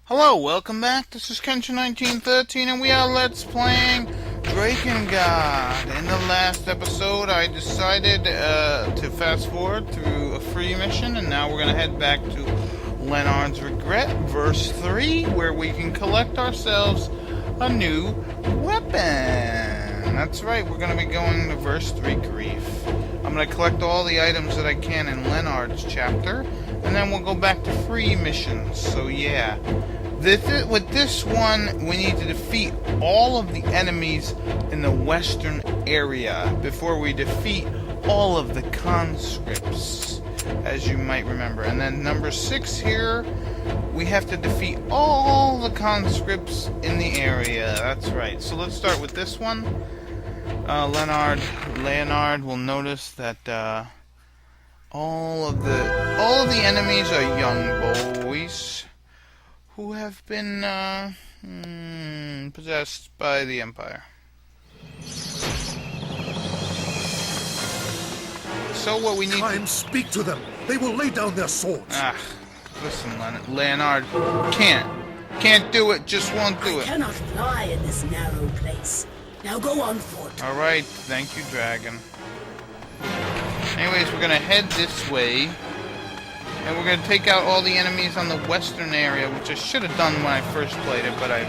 Hello, welcome back. This is Kenshin1913, and we are Let's Playing Drakengard. In the last episode, I decided to fast forward through a free mission, and now we're going to head back to Leonard's Regret, verse 3, where we can collect ourselves a new weapon. That's right, we're going to be going to verse 3, Grief. I'm going to collect all the items that I can in Leonard's chapter, and then we'll go back to free missions. So yeah, with this one, we need to defeat all of the enemies in the western area before we defeat all of the conscripts, as you might remember. And then number 6 here, we have to defeat all the conscripts in the area. That's right. So let's start with this one. Leonard will notice that all of the enemies are young boys who have been possessed by the Empire. So what we need to speak to them. They will lay down their swords. Listen, Leonard, can't do it. Just won't do it. I cannot fly in this narrow place. Now go on foot. All right, thank you, Dragon. Anyways, we're gonna head this way. And we're going to take out all the enemies on the western area, which I should have done when I first played it, but I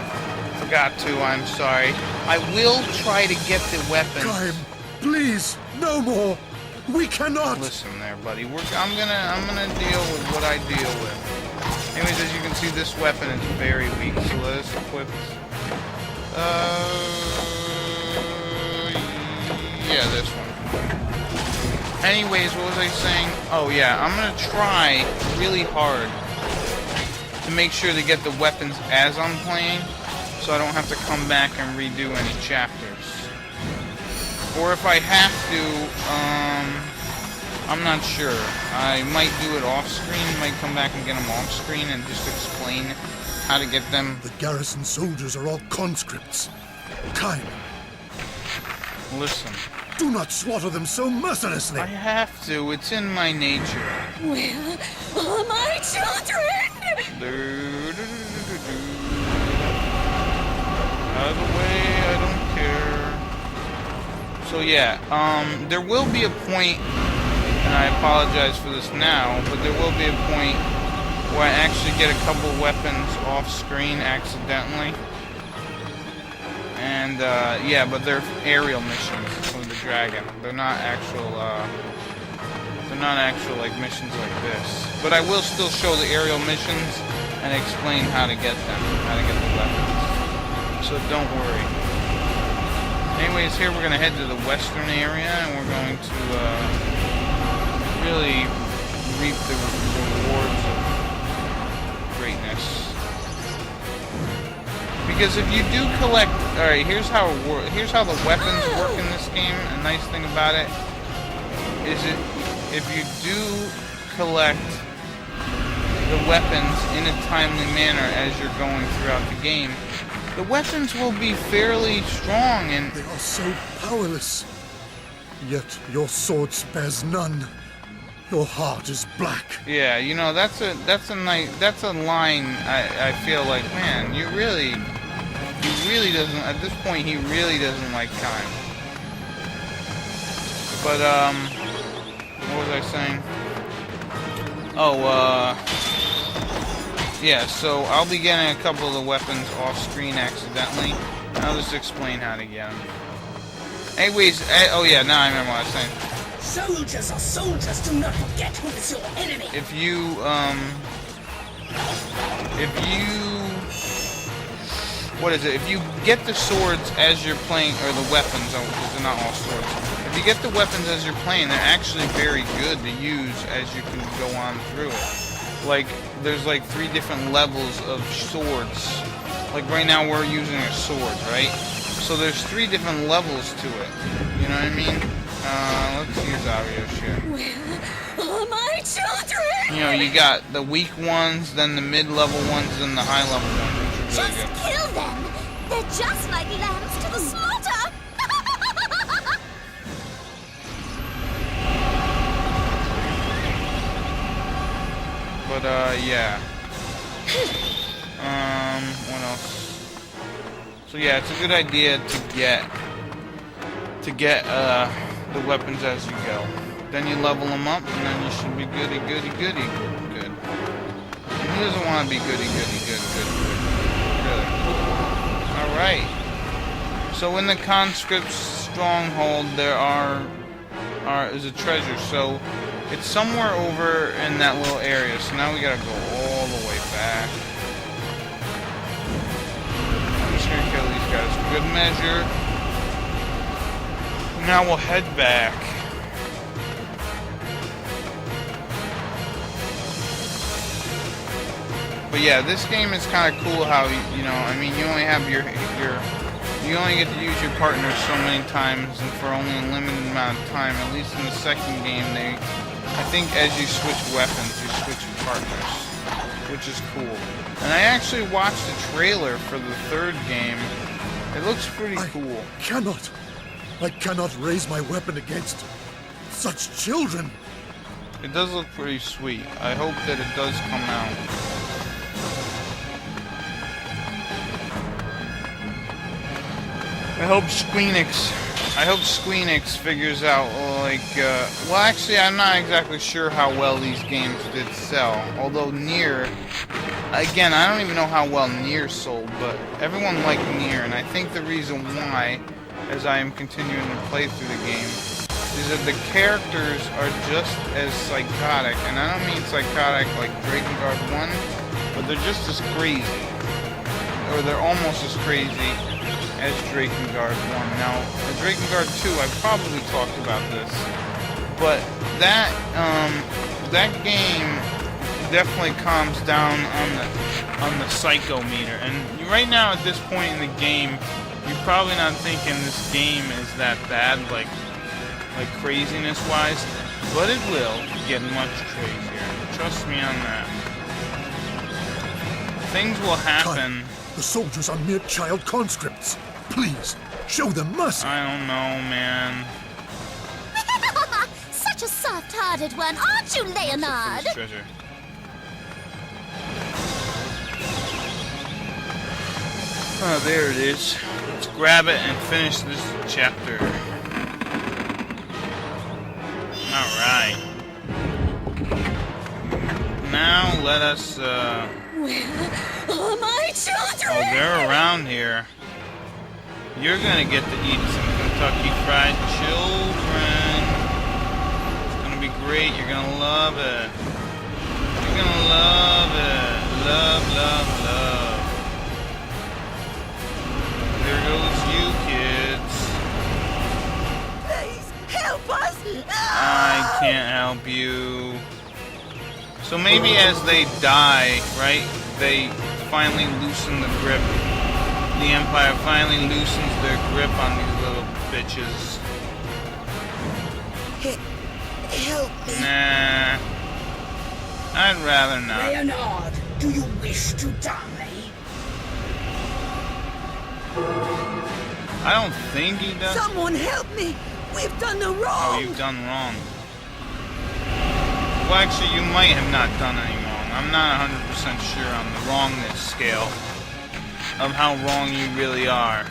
forgot to. I'm sorry. I will try to get the weapons. Time, please, no more. We cannot. Listen there, buddy. I'm gonna deal with what I deal with. Anyways, as you can see, this weapon is very weak. So let us equip. Yeah, this one. Anyways, what was I saying? Oh yeah, I'm gonna try really hard to make sure to get the weapons as I'm playing, so I don't have to come back and redo any chapters. Or if I have to, I'm not sure. I might do it off screen, might come back and get them off screen and just explain how to get them. The garrison soldiers are all conscripts. Time. Listen. Do not slaughter them so mercilessly. I have to. It's in my nature. Where are my children? Out of the way, I don't care. So yeah, there will be a point, and I apologize for this now, but there will be a point where I actually get a couple weapons off screen accidentally. And yeah, but they're aerial missions with the dragon. They're not actual like missions like this. But I will still show the aerial missions and explain how to get them, how to get the weapons. So don't worry. Anyways, here we're gonna head to the western area, and we're going to really reap the rewards of greatness. Because if you do collect, all right, here's how the weapons work in this game. A nice thing about it is if you do collect the weapons in a timely manner as you're going throughout the game, the weapons will be fairly strong. And they are so powerless. Yet your sword spares none. Your heart is black. Yeah, you know, that's a line. I feel like, man, he really doesn't, at this point, he really doesn't like time. But, what was I saying? Oh, yeah, so I'll be getting a couple of the weapons off screen accidentally. I'll just explain how to get them. Anyways, oh yeah, now I remember what I was saying. Soldiers are soldiers, do not forget who is your enemy. If you, what is it? If you get the swords as you're playing, or the weapons, because they're not all swords. If you get the weapons as you're playing, they're actually very good to use as you can go on through it. Like, there's like 3 different levels of swords. Like right now we're using a sword, right? So there's 3 different levels to it. You know what I mean? Let's use Avio's shit. Where are my children? You know, you got the weak ones, then the mid-level ones, then the high-level ones, which are really good. Just kill them! They're just like lambs to the slaughter! But, yeah. So yeah, it's a good idea to get the weapons as you go. Then you level them up, and then you should be goody. Good. And he doesn't want to be goody. Good. All right. So in the conscripts stronghold, there is a treasure. So it's somewhere over in that little area. So now we gotta go all the way back. I'm just gonna kill these guys for good measure. Now we'll head back. But yeah, this game is kind of cool how, you know, I mean, you only have you only get to use your partner so many times and for only a limited amount of time. At least in the second game, I think as you switch weapons, you switch your partners, which is cool. And I actually watched the trailer for the third game. It looks pretty cool. I cannot raise my weapon against such children. It does look pretty sweet. I hope that it does come out. I hope Squeenix figures out, like, well, actually, I'm not exactly sure how well these games did sell. Although Nier, again, I don't even know how well Nier sold, but everyone liked Nier, and I think the reason why, as I am continuing to play through the game, is that the characters are just as psychotic, and I don't mean psychotic like Drakengard 1, but they're just as crazy, or they're almost as crazy as Drakengard 1. Now, Drakengard 2, I probably talked about this, but that game definitely calms down on the psycho meter. And right now, at this point in the game, you're probably not thinking this game is that bad, like craziness-wise, but it will get much crazier. Trust me on that. Things will happen. The soldiers are mere child conscripts. Please, show them mercy. I don't know, man. Such a soft-hearted one, aren't you, Leonard? This treasure. Oh, there it is. Let's grab it and finish this chapter. Alright. Now let us, Where are my children? oh, they're around here. You're gonna get to eat some Kentucky Fried Children. It's gonna be great. You're gonna love it. You're gonna love it. Love. There goes you, kids. Please, help us! I can't help you. So maybe as they die, right, they finally loosen the grip. The Empire finally loosens their grip on these little bitches. Help me. Nah. I'd rather not. Leonard, do you wish to die? I don't think he does. Someone help me! We've done the wrong! Oh, you've done wrong. Well, actually, you might have not done any wrong. I'm not 100% sure on the wrongness scale of how wrong you really are.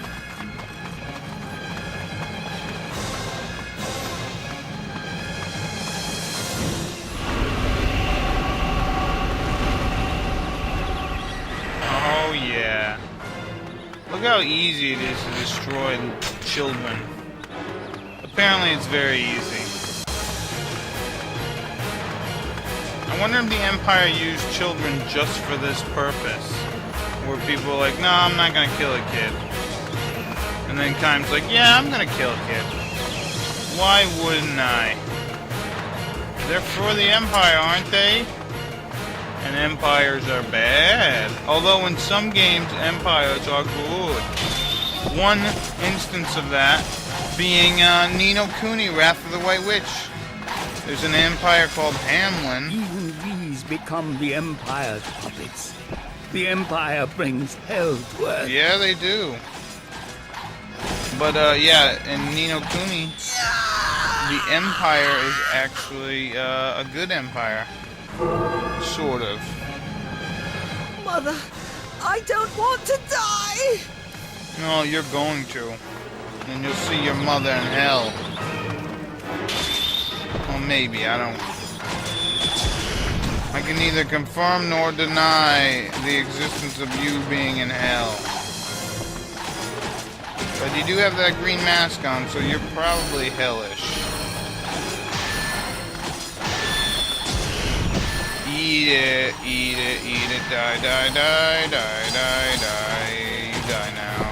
Oh, yeah. Look how easy it is to destroy children. Apparently, it's very easy. I wonder if the Empire used children just for this purpose. Where people are like, no, I'm not gonna kill a kid. And then Kime's like, yeah, I'm gonna kill a kid. Why wouldn't I? They're for the Empire, aren't they? And empires are bad. Although in some games, empires are good. One instance of that being Ni no Kuni, Wrath of the White Witch. There's an empire called Hamlin. Even these become the Empire's puppets. The Empire brings hell to earth. Yeah, they do. But, yeah, in Ni no Kuni, the Empire is actually, a good empire. Sort of. Mother, I don't want to die! No, you're going to. And you'll see your mother in hell. Well, maybe, I don't... I can neither confirm nor deny the existence of you being in hell. But you do have that green mask on, so you're probably hellish. Eat it, eat it, eat it, die, die, die, die, die, die. You die now.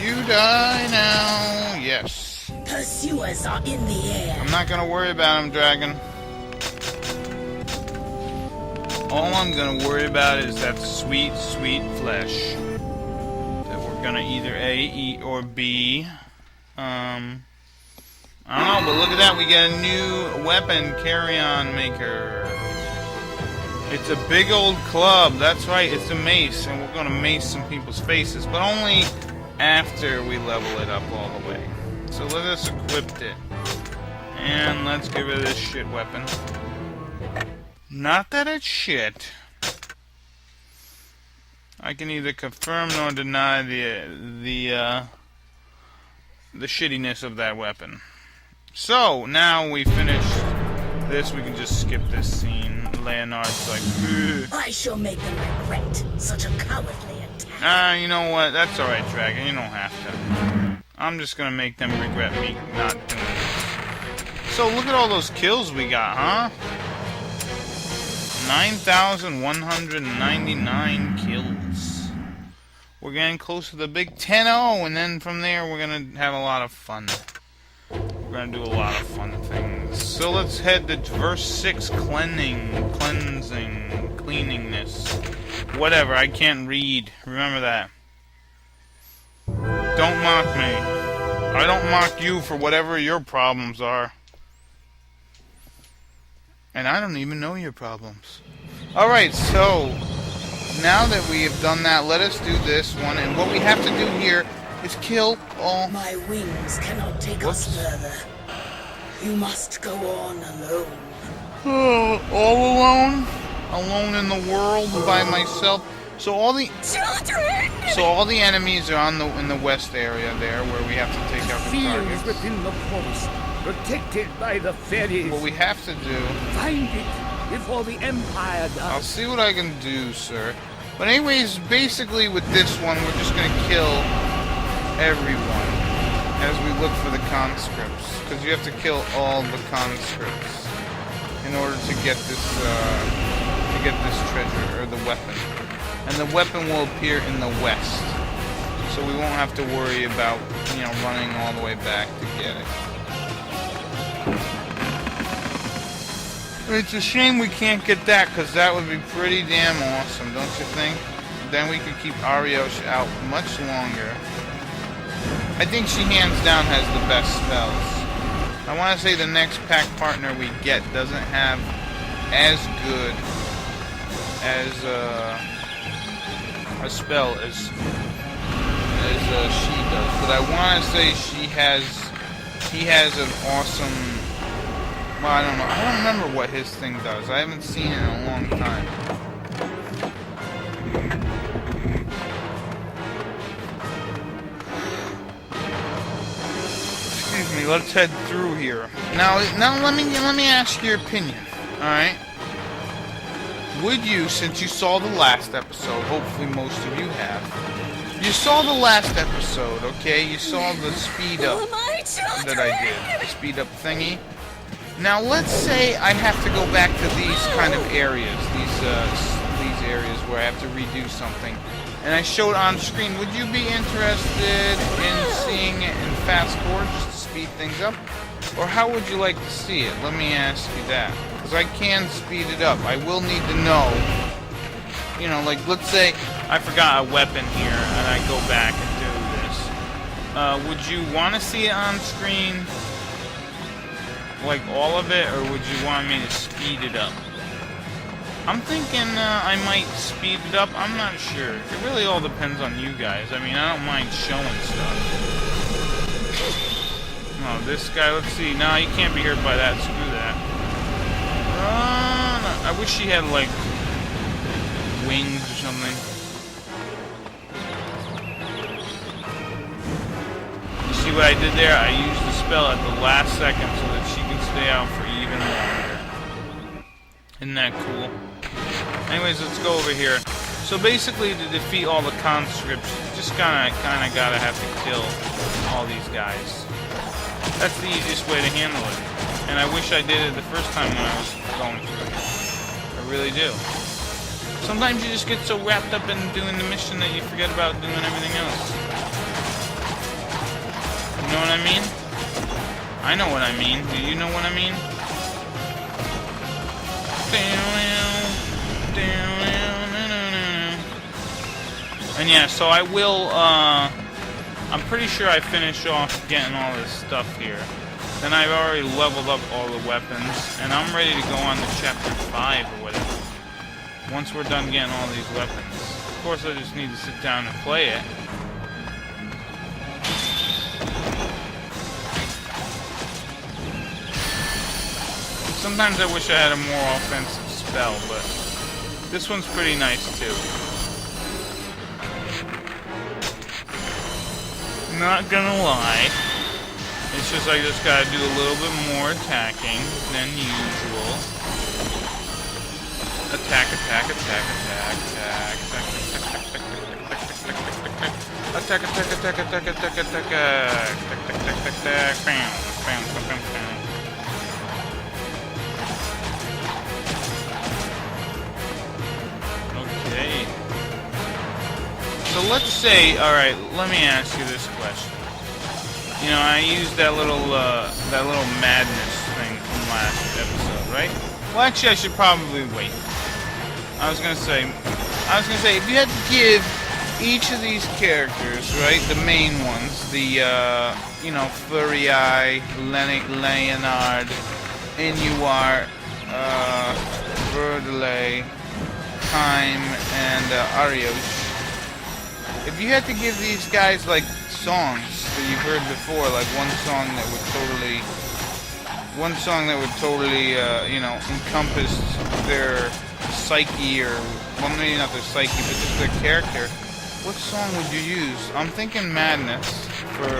You die now. Yes. Pursuers are in the air. I'm not gonna worry about him, Dragon. All I'm gonna worry about is that sweet, sweet flesh that we're gonna either A, eat, or B. I don't know, but look at that. We get a new weapon carry-on maker. It's a big old club. That's right, it's a mace, and we're gonna mace some people's faces, but only after we level it up all the way. So let us equip it. And let's get rid of this shit weapon. Not that it's shit. I can neither confirm nor deny the shittiness of that weapon. So, now we finished this, we can just skip this scene. Leonard's like, ugh. I shall make them regret such a cowardly attack. You know what? That's alright, Dragon. You don't have to. I'm just gonna make them regret me not doing it. So, look at all those kills we got, huh? 9,199 kills. We're getting close to the big 10-0, and then from there we're gonna have a lot of fun. We're gonna do a lot of fun things. So let's head to verse 6, cleaningness. Whatever, I can't read. Remember that. Don't mock me. I don't mock you for whatever your problems are. And I don't even know your problems. Alright, so now that we have done that, let us do this one. And what we have to do here is kill all... My wings cannot take us further. You must go on alone. All alone? Alone in the world by myself? So all the... Children! So all the enemies are in the west area there, where we have to take out the Fields targets. within the forest, protected by the fairies. What we have to do... Find it before the Empire does. I'll see what I can do, sir. But anyways, basically with this one, we're just gonna kill everyone as we look for the conscripts, because you have to kill all the conscripts in order to get this treasure or the weapon. And the weapon will appear in the west, so we won't have to worry about, you know, running all the way back to get it. It's a shame we can't get that, because that would be pretty damn awesome, don't you think? Then we could keep Ariosh out much longer. I think she hands down has the best spells. I want to say the next pack partner we get doesn't have as good as a spell as she does, but I want to say he has an awesome... Well, I don't know. I don't remember what his thing does. I haven't seen it in a long time. Excuse me. Let's head through here. Now let me ask your opinion. All right. Would you, since you saw the last episode, hopefully most of you have, you saw the last episode, okay? You saw the speed up that I did, the speed up thingy. Now let's say I have to go back to these kind of areas, these areas where I have to redo something, and I show it on screen. Would you be interested in seeing it in fast forward just to speed things up? Or how would you like to see it? Let me ask you that. Because I can speed it up. I will need to know. You know, like, let's say I forgot a weapon here, and I go back and do this. Would you want to see it on screen? Like, all of it? Or would you want me to speed it up? I'm thinking I might speed it up. I'm not sure. It really all depends on you guys. I mean, I don't mind showing stuff. Oh, this guy, let's see. No, he can't be hurt by that. Screw that. I wish he had, like, wings or something. See what I did there? I used the spell at the last second so that she can stay out for even longer. Isn't that cool? Anyways, let's go over here. So basically, to defeat all the conscripts, you just kinda gotta have to kill all these guys. That's the easiest way to handle it. And I wish I did it the first time when I was going through it. I really do. Sometimes you just get so wrapped up in doing the mission that you forget about doing everything else. You know what I mean? I know what I mean. Do you know what I mean? And yeah, so I will, I'm pretty sure I finish off getting all this stuff here. Then I've already leveled up all the weapons, and I'm ready to go on to chapter 5 or whatever. Once we're done getting all these weapons. Of course, I just need to sit down and play it. Sometimes I wish I had a more offensive spell, but this one's pretty nice too. Not gonna lie, it's just I just gotta do a little bit more attacking than usual. Attack, attack, attack, attack, attack, attack, attack, attack, attack, attack, attack, attack, attack, bam, bam, bam, bam, bam. Okay. So let's say, all right, let me ask you this question. You know, I used that little madness thing from last episode, right? Well, actually, I should probably wait. I was gonna say, if you had to give each of these characters, right, the main ones, the, you know, Furii, Leonard, Inuart, Verdelay, Time, and Ariosh. If you had to give these guys, like, songs that you've heard before, like one song that would totally, you know, encompass their psyche, or, well, maybe not their psyche, but just their character, what song would you use? I'm thinking Madness for,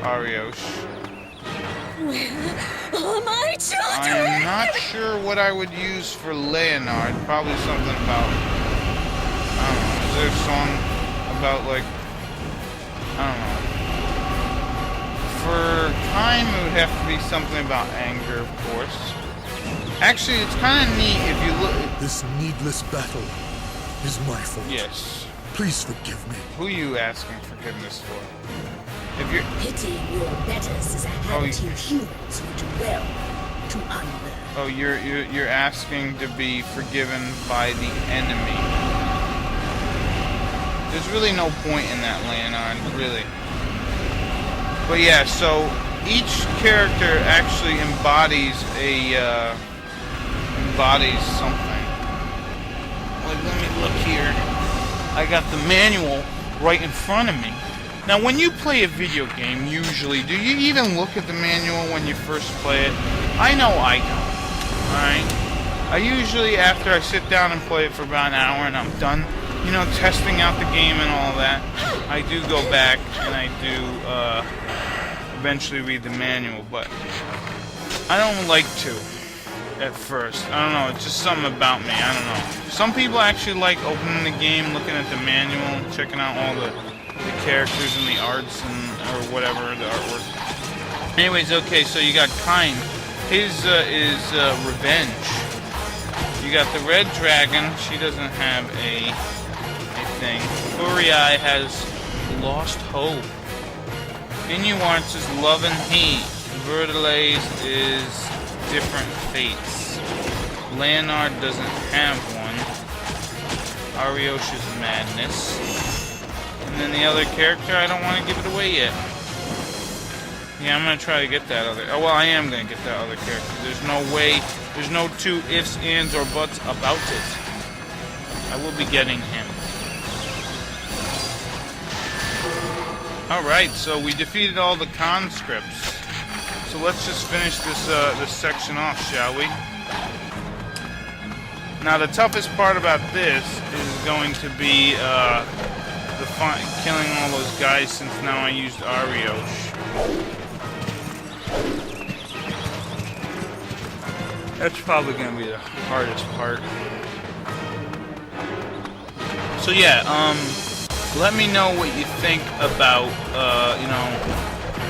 Ariosh. Where are my children? I am not sure what I would use for Leonard. Probably something about, I don't know, is there a song about, like, I don't know. For Time, it would have to be something about anger, of course. Actually, it's kind of neat if you look. This needless battle is my fault. Yes. Please forgive me. Who are you asking forgiveness for? If you're. Pitying your betters is a habit you humans would do well to unlearn. Oh, you're asking to be forgiven by the enemy. There's really no point in that, Leonard, really. But yeah, so each character actually embodies something. Like, let me look here. I got the manual right in front of me. Now, when you play a video game, usually, do you even look at the manual when you first play it? I know I don't. Alright? I usually, after I sit down and play it for about an hour and I'm done, you know, testing out the game and all that, I do go back and I do eventually read the manual, but I don't like to at first. I don't know, it's just something about me, I don't know. Some people actually like opening the game, looking at the manual, checking out all the characters and the arts and or whatever, the artwork. Anyways, okay, so you got Kind. His is revenge. You got the Red Dragon. She doesn't have a thing. Furii has lost hope. Inuart's is love and hate. Verdelay's is different fates. Leonard doesn't have one. Ariosh is madness. And then the other character, I don't want to give it away yet. Yeah, I'm going to try to get that other... Oh, well, I am going to get that other character. There's no way... There's no two ifs, ands, or buts about it. I will be getting him. Alright, so we defeated all the conscripts. So let's just finish this section off, shall we? Now, the toughest part about this is going to be killing all those guys since now I used Ariosh. That's probably gonna be the hardest part. So yeah, let me know what you think about, you know,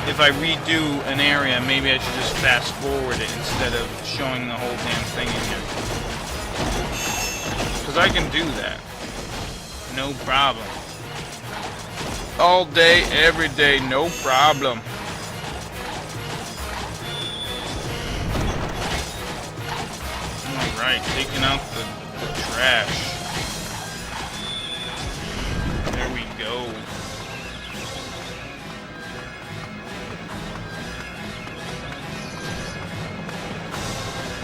if I redo an area, maybe I should just fast forward it instead of showing the whole damn thing again. Because I can do that. No problem. All day, every day, no problem. Alright, taking out the trash. There we go.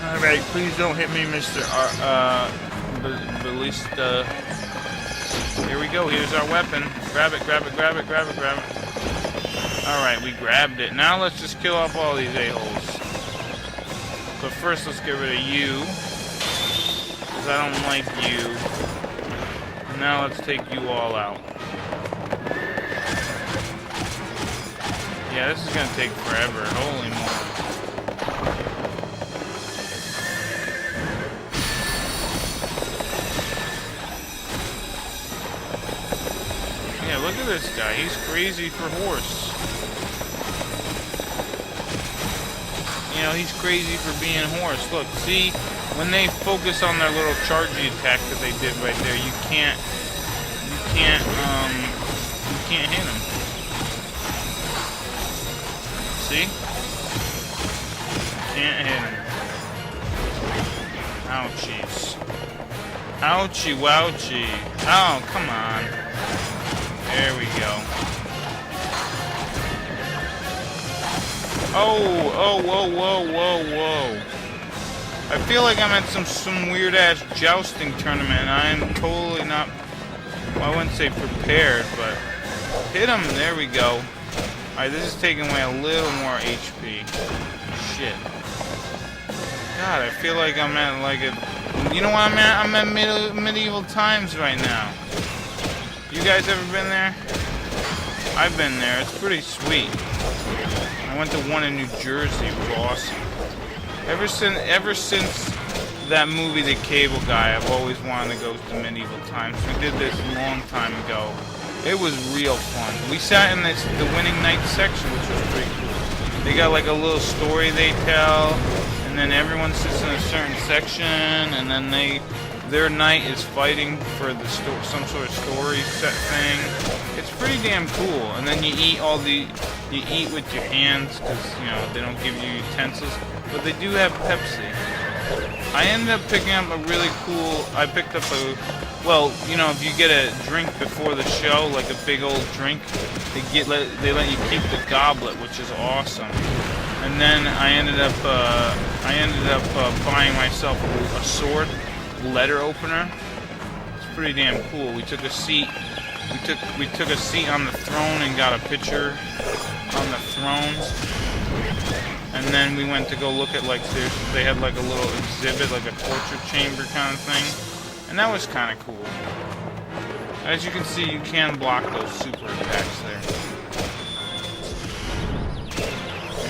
Alright, please don't hit me, Mr. Ballista. Here we go, here's our weapon. Grab it, grab it, grab it, grab it, grab it. Alright, we grabbed it. Now let's just kill off all these a-holes. But first, let's get rid of you. Because I don't like you. Now let's take you all out. Yeah, this is gonna take forever. Holy moly. Yeah, look at this guy. He's crazy for horse. You know, he's crazy for being horse. Look, see, when they focus on their little chargey attack that they did right there, you can't hit him. See? Can't hit him. Ouchies. Ouchie wouchie. Oh, come on. There we go. Oh, whoa, whoa, whoa, whoa. I feel like I'm at some weird-ass jousting tournament, and I'm totally not, well, I wouldn't say prepared, but hit him. There we go. Alright, this is taking away a little more HP. Shit. God, I feel like I'm at like a, you know what I'm at? I'm at medieval times right now. You guys ever been there? I've been there. It's pretty sweet. I went to one in New Jersey. It was awesome. Ever since that movie, The Cable Guy, I've always wanted to go to medieval times. We did this a long time ago. It was real fun. We sat in the winning night section, which was pretty cool. They got like a little story they tell, and then everyone sits in a certain section, and then their knight is fighting for the some sort of story set thing. It's pretty damn cool. And then you eat with your hands because you know they don't give you utensils, but they do have Pepsi. I ended up picking up a really cool. I picked up a, well, you know, if you get a drink before the show, like a big old drink, they let you keep the goblet, which is awesome. And then I ended up buying myself a sword letter opener. It's pretty damn cool. We took a seat. We took a seat on the throne and got a picture on the throne. And then we went to go look at like they had like a little exhibit, like a torture chamber kind of thing, and that was kind of cool. As you can see, you can block those super attacks there.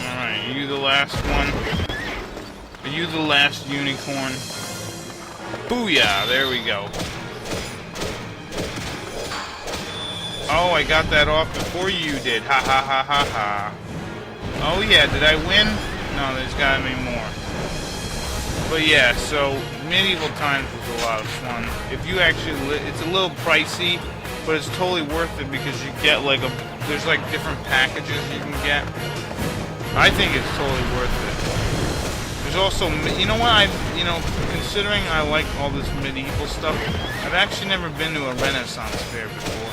All right, are you the last one? Are you the last unicorn? Booyah! There we go. Oh, I got that off before you did. Ha ha ha ha ha. Oh yeah, did I win? No, there's gotta be more. But yeah, so medieval times was a lot of fun. If you actually, it's a little pricey, but it's totally worth it because you get like there's like different packages you can get. I think it's totally worth it. There's also, you know what, considering I like all this medieval stuff, I've actually never been to a Renaissance fair before.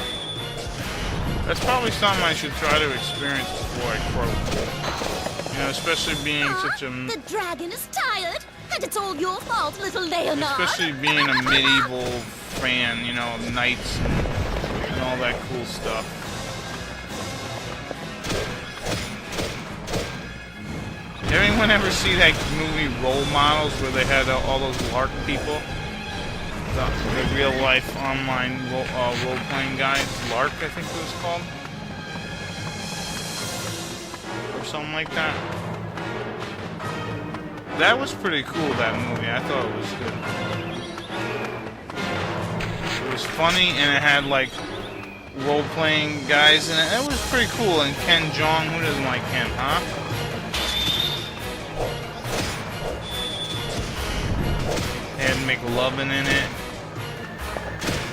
That's probably something I should try to experience before I croak. You know, especially being such a... The dragon is tired, and it's all your fault, little Leonard. Especially being a medieval fan, you know, of knights and all that cool stuff. Did anyone ever see that movie Role Models where they had all those LARP people? the real life online role-playing guys. Lark, I think it was called. Or something like that. That was pretty cool, that movie. I thought it was good. It was funny, and it had, like, role-playing guys in it. It was pretty cool. And Ken Jeong, who doesn't like Ken, huh? They had McLovin in it.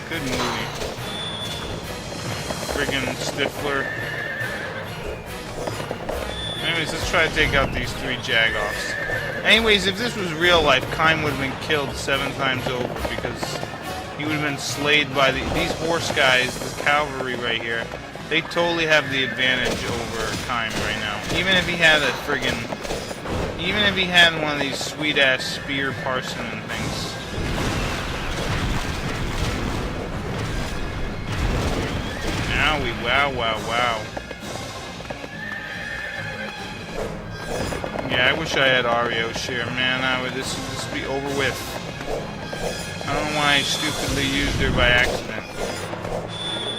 Good movie. Friggin' Stifler. Anyways, let's try to take out these 3 Jagoffs. Anyways, if this was real life, Kime would have been killed 7 times over because he would have been slayed by these horse guys, the cavalry right here. They totally have the advantage over Kime right now. Even if he had a friggin'... Even if he had one of these sweet-ass spear parson things. Owie, wow, wow, wow. Yeah, I wish I had Ario share. Man, this would be over with. I don't know why I stupidly used her by accident.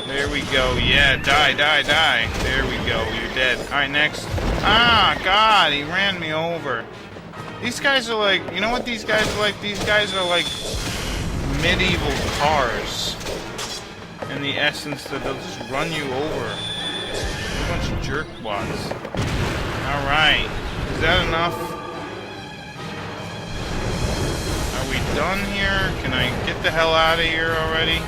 There we go. Yeah, die, die, die. There we go. You're dead. Alright, next. Ah, God, he ran me over. These guys are like... You know what these guys are like? These guys are like medieval cars. In the essence that they'll just run you over. A bunch of jerkwads. Alright. Is that enough? Are we done here? Can I get the hell out of here already?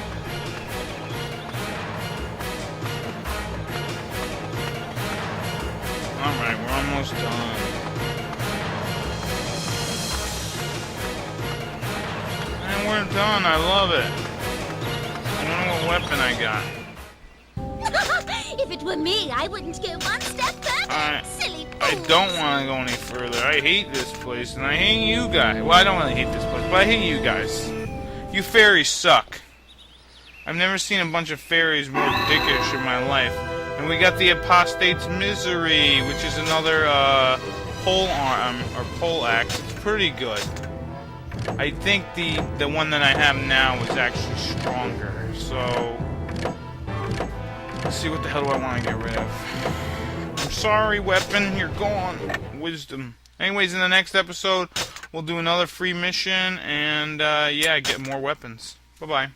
Alright, we're almost done. And we're done. I love it. I don't know what weapon I got. If it were me, I wouldn't go one step further. Silly I fools. don't want to go any further. I hate this place, and I hate you guys. Well, I don't really hate this place, but I hate you guys. You fairies suck. I've never seen a bunch of fairies more dickish in my life. And we got the Apostate's Misery, which is another pole arm, or pole axe. It's pretty good. I think the one that I have now is actually stronger, so... Let's see, what the hell do I want to get rid of? I'm sorry, weapon, you're gone. Wisdom. Anyways, in the next episode, we'll do another free mission, and, yeah, get more weapons. Bye-bye.